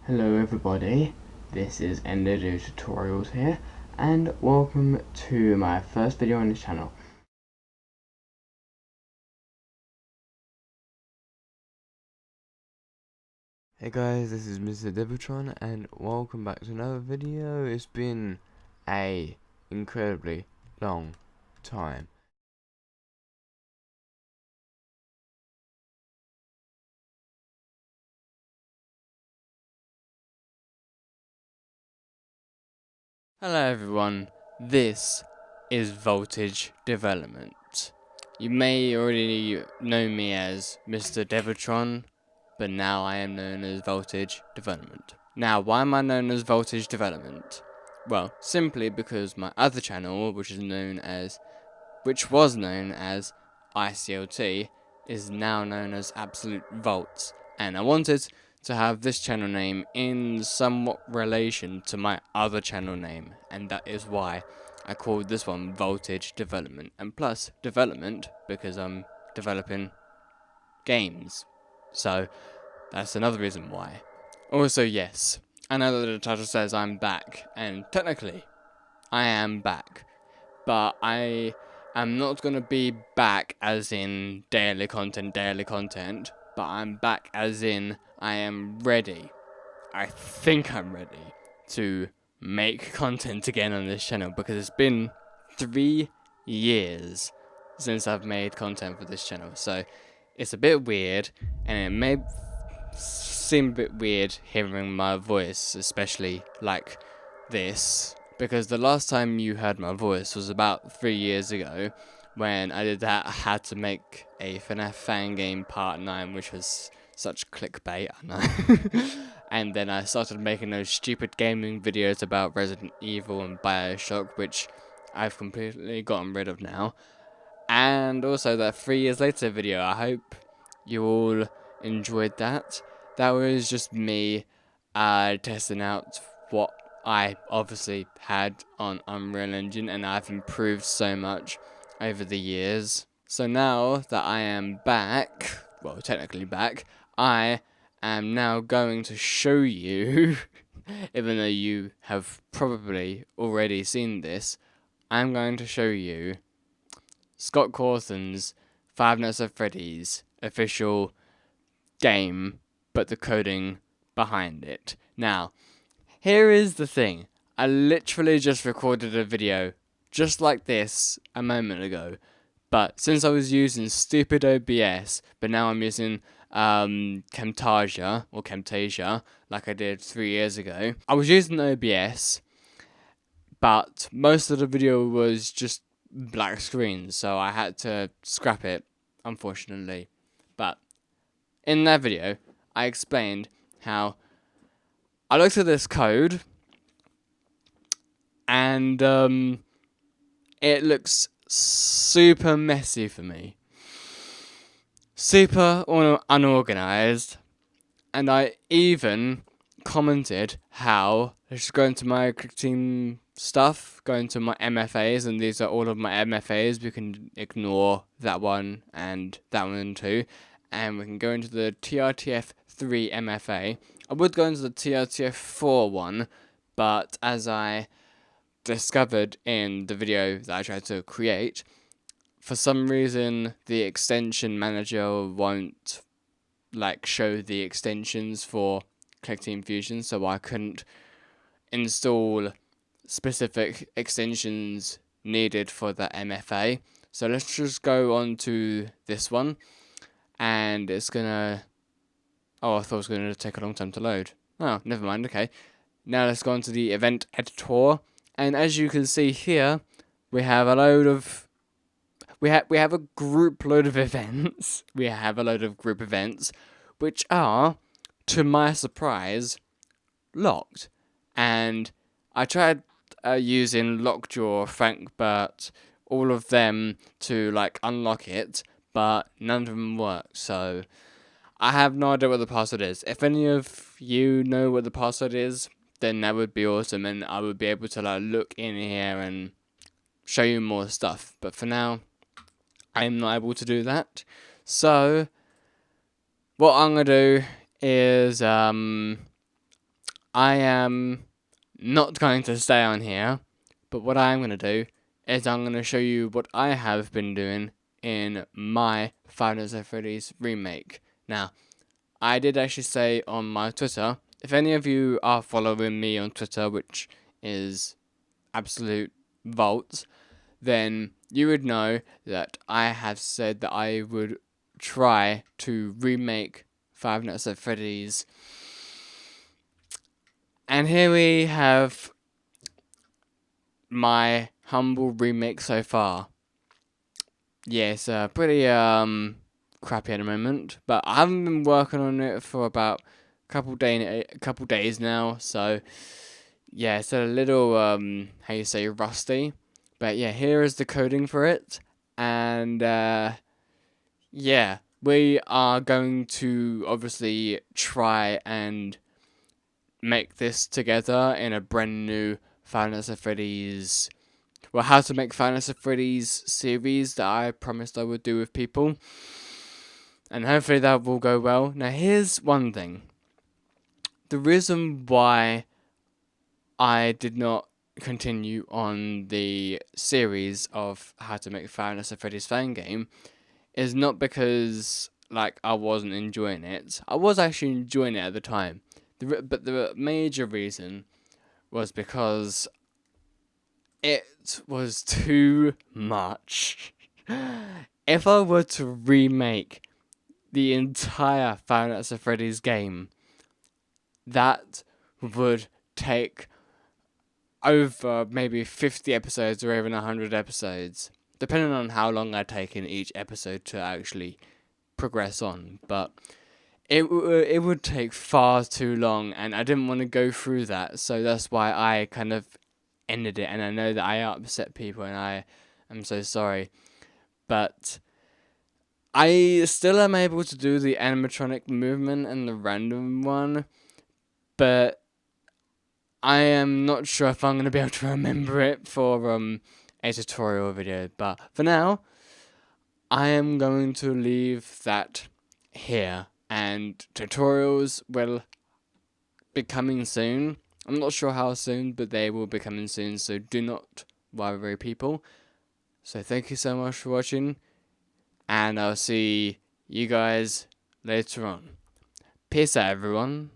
Hello everybody, this is Ender Tutorials here, and welcome to my first video on this channel. Hey guys, this is Mr. Devatron, and welcome back to another video. It's been a incredibly long time. Hello everyone, this is Voltage Development. You may already know me as Mr. Devatron, but now I am known as Voltage Development. Now, why am I known as Voltage Development? Well, simply because my other channel, which was known as ICLT, is now known as Absolute Volts, and I wanted to have this channel name in somewhat relation to my other channel name, and that is why I called this one Voltage Development, and plus development because I'm developing games. So that's another reason why. Also, yes, I know that the title says I'm back, and technically I am back, but I am not going to be back as in daily content, but I'm back as in I am ready. I think I'm ready to make content again on this channel, because it's been 3 years since I've made content for this channel, so it's a bit weird, and it may seem a bit weird hearing my voice, especially like this, because the last time you heard my voice was about 3 years ago when I had to make a FNAF fan game part 9, which was such clickbait, I know. And then I started making those stupid gaming videos about Resident Evil and Bioshock, which I've completely gotten rid of now. And also that 3 years later video, I hope you all enjoyed that. That was just me testing out what I obviously had on Unreal Engine, and I've improved so much over the years. So now that I am back, well, technically back, I am now going to show you, even though you have probably already seen this, I'm going to show you Scott Cawthon's Five Nights at Freddy's official game, but the coding behind it. Now, here is the thing. I literally just recorded a video just like this a moment ago, but since I was using stupid OBS, but now I'm using Camtasia, like I did 3 years ago. I was using OBS, but most of the video was just black screen, so I had to scrap it, unfortunately. But in that video, I explained how I looked at this code, and it looks super messy for me. Super unorganized. And I even commented how, let's go into my Click Team stuff, go into my MFAs, and these are all of my MFAs. We can ignore that one and that one too. And we can go into the TRTF3 MFA. I would go into the TRTF4 one, but as I discovered in the video that I tried to create, for some reason the extension manager won't show the extensions for Click Team Fusion, so I couldn't install specific extensions needed for the MFA. So let's just go on to this one, and it's gonna, oh, I thought it was gonna take a long time to load. Oh, never mind. Okay, now let's go on to the event editor, and as you can see here, we have a load of we have a group load of events. We have a load of group events, which are, to my surprise, locked. And I tried using Lockjaw, Frankbert, all of them to unlock it, but none of them work. So I have no idea what the password is. If any of you know what the password is, then that would be awesome, and I would be able to look in here and show you more stuff. But for now, I'm not able to do that. So what I'm gonna do is I am not going to stay on here, but what I am going to do is I'm going to show you what I have been doing in my Five Nights at Freddy's remake. Now, I did actually say on my Twitter, if any of you are following me on Twitter, which is absolute vault, then you would know that I have said that I would try to remake Five Nights at Freddy's. And here we have my humble remake so far. Yeah, it's pretty crappy at the moment, but I haven't been working on it for about a couple days now, so yeah, it's a little how you say, rusty. But yeah, here is the coding for it, and yeah, we are going to obviously try and make this together in a brand new Five Nights at Freddy's, well, how to make Five Nights at Freddy's series that I promised I would do with people, and hopefully that will go well. Now, here's one thing. The reason why I did not continue on the series of how to make Five Nights at Freddy's fan game is not because like I wasn't enjoying it. I was actually enjoying it at the time. But the major reason was because it was too much. If I were to remake the entire Five Nights at Freddy's game, that would take over maybe 50 episodes or even 100 episodes, depending on how long I take in each episode to actually progress on. But it would take far too long, and I didn't want to go through that, so that's why I kind of ended it. And I know that I upset people, and I am so sorry, but I still am able to do the animatronic movement and the random one, but I am not sure if I'm going to be able to remember it for a tutorial video. But for now, I am going to leave that here, and tutorials will be coming soon. I'm not sure how soon, but they will be coming soon, so do not worry, people. So thank you so much for watching, and I'll see you guys later on. Peace out, everyone.